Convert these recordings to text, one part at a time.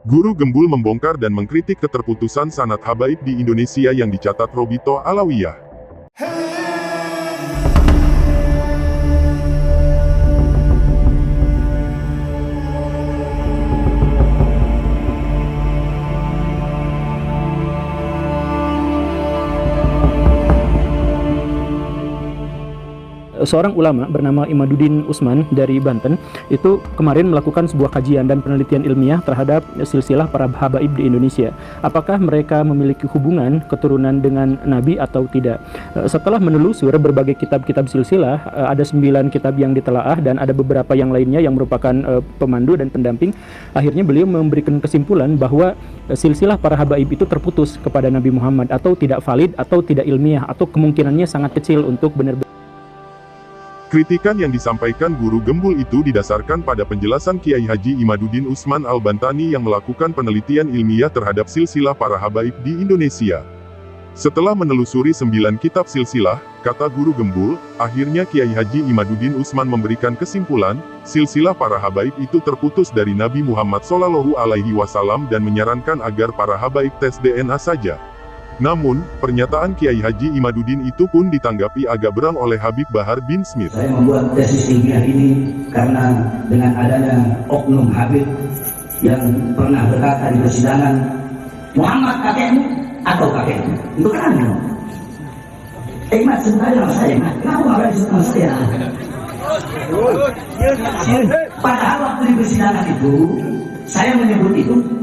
Guru Gembul membongkar dan mengkritik keterputusan sanad habaib di Indonesia yang dicatat Robito Alawiyah. Seorang ulama bernama Imaduddin Usman dari Banten itu kemarin melakukan sebuah kajian dan penelitian ilmiah terhadap silsilah para habaib di Indonesia. Apakah mereka memiliki hubungan keturunan dengan Nabi atau tidak? Setelah menelusur berbagai kitab-kitab silsilah, ada 9 kitab yang ditelaah dan ada beberapa yang lainnya yang merupakan pemandu dan pendamping. Akhirnya beliau memberikan kesimpulan bahwa silsilah para habaib itu terputus kepada Nabi Muhammad atau tidak valid atau tidak ilmiah atau kemungkinannya sangat kecil untuk benar-benar. Kritikan yang disampaikan Guru Gembul itu didasarkan pada penjelasan Kiai Haji Imaduddin Usman Al-Bantani yang melakukan penelitian ilmiah terhadap silsilah para habaib di Indonesia. Setelah menelusuri 9 kitab silsilah, kata Guru Gembul, akhirnya Kiai Haji Imaduddin Usman memberikan kesimpulan, silsilah para habaib itu terputus dari Nabi Muhammad SAW dan menyarankan agar para habaib tes DNA saja. Namun, pernyataan Kiai Haji Imaduddin itu pun ditanggapi agak berang oleh Habib Bahar bin Smith. Saya membuat tesis ilmiah ini karena dengan adanya oknum Habib yang pernah berkata di persidangan, Muhammad kakekmu atau kakekmu? Itu kan aneh. Mat, sebenarnya sama saya, Mat. Kenapa nggak disebut sama saya? Padahal waktu di persidangan itu, saya menyebut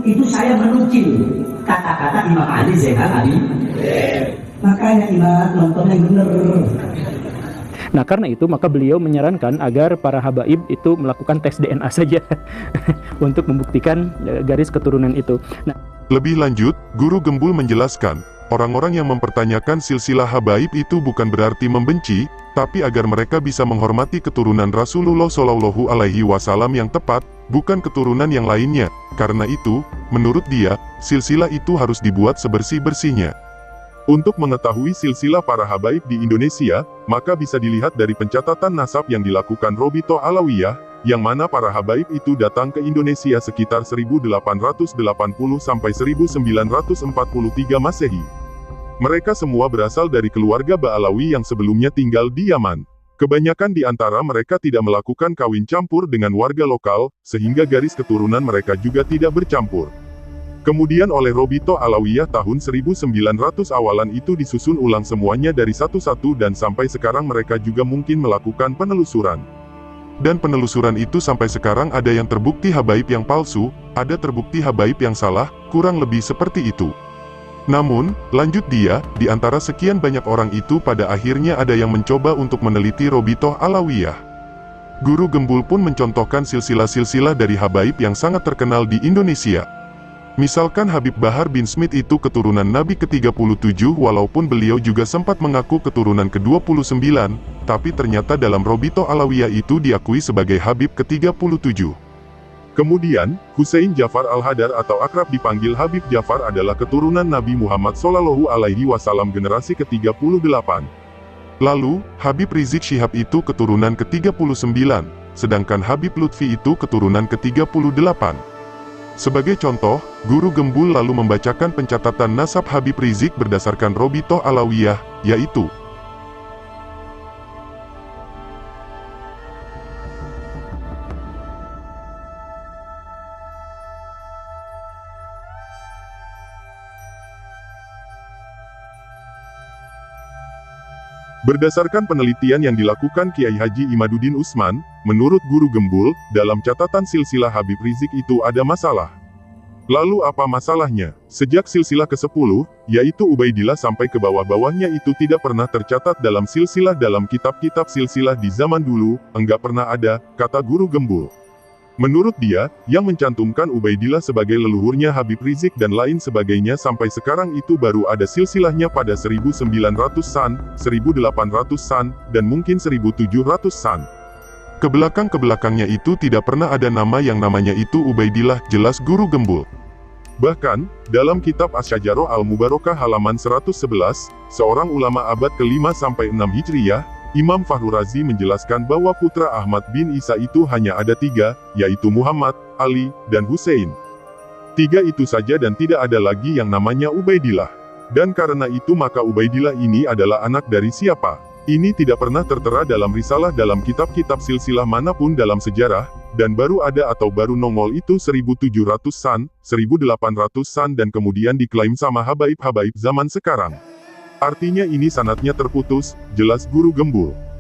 itu saya menukil kata-kata Imam Ali Zainal Abidin. Makanya Imam nonton yang benar. Nah, karena itu maka beliau menyarankan agar para habaib itu melakukan tes DNA saja untuk membuktikan garis keturunan itu. Nah, lebih lanjut, Guru Gembul menjelaskan, orang-orang yang mempertanyakan silsilah habaib itu bukan berarti membenci, tapi agar mereka bisa menghormati keturunan Rasulullah SAW yang tepat, bukan keturunan yang lainnya. Karena itu, menurut dia, silsilah itu harus dibuat sebersih-bersihnya. Untuk mengetahui silsilah para habaib di Indonesia, maka bisa dilihat dari pencatatan nasab yang dilakukan Robito Alawiyah, yang mana para habaib itu datang ke Indonesia sekitar 1880 sampai 1943 Masehi. Mereka semua berasal dari keluarga Ba'alawi yang sebelumnya tinggal di Yaman. Kebanyakan di antara mereka tidak melakukan kawin campur dengan warga lokal, sehingga garis keturunan mereka juga tidak bercampur. Kemudian oleh Robito Alawiyah tahun 1900 awalan itu disusun ulang semuanya dari satu-satu dan sampai sekarang mereka juga mungkin melakukan penelusuran. Dan penelusuran itu sampai sekarang ada yang terbukti habaib yang palsu, ada terbukti habaib yang salah, kurang lebih seperti itu. Namun, lanjut dia, di antara sekian banyak orang itu pada akhirnya ada yang mencoba untuk meneliti Robito Alawiyah. Guru Gembul pun mencontohkan silsilah-silsilah dari habaib yang sangat terkenal di Indonesia. Misalkan Habib Bahar bin Smith itu keturunan Nabi ke-37 walaupun beliau juga sempat mengaku keturunan ke-29, tapi ternyata dalam Robito Alawiyah itu diakui sebagai Habib ke-37. Kemudian, Hussein Jafar Al-Hadar atau akrab dipanggil Habib Jafar adalah keturunan Nabi Muhammad SAW generasi ke-38. Lalu, Habib Rizik Syihab itu keturunan ke-39, sedangkan Habib Lutfi itu keturunan ke-38. Sebagai contoh, Guru Gembul lalu membacakan pencatatan nasab Habib Rizik berdasarkan Robito Alawiyah, yaitu berdasarkan penelitian yang dilakukan Kiai Haji Imaduddin Usman, menurut Guru Gembul, dalam catatan silsilah Habib Rizik itu ada masalah. Lalu apa masalahnya? Sejak silsilah ke-10, yaitu Ubaidillah sampai ke bawah-bawahnya itu tidak pernah tercatat dalam silsilah dalam kitab-kitab silsilah di zaman dulu, enggak pernah ada, kata Guru Gembul. Menurut dia, yang mencantumkan Ubaidillah sebagai leluhurnya Habib Rizik dan lain sebagainya sampai sekarang itu baru ada silsilahnya pada 1900-an, 1800-an, dan mungkin 1700-an. Kebelakang-kebelakangnya itu tidak pernah ada nama yang namanya itu Ubaidillah, jelas Guru Gembul. Bahkan, dalam kitab Asy-Syajarah Al-Mubarakah halaman 111, seorang ulama abad ke-5-6 Hijriyah, Imam Fakhrur Razi menjelaskan bahwa putra Ahmad bin Isa itu hanya ada 3, yaitu Muhammad, Ali, dan Hussein. Tiga itu saja dan tidak ada lagi yang namanya Ubaidillah. Dan karena itu maka Ubaidillah ini adalah anak dari siapa? Ini tidak pernah tertera dalam risalah dalam kitab-kitab silsilah manapun dalam sejarah, dan baru ada atau baru nongol itu 1700-an, 1800-an dan kemudian diklaim sama habaib-habaib zaman sekarang. Artinya ini sanadnya terputus, jelas Guru Gembul.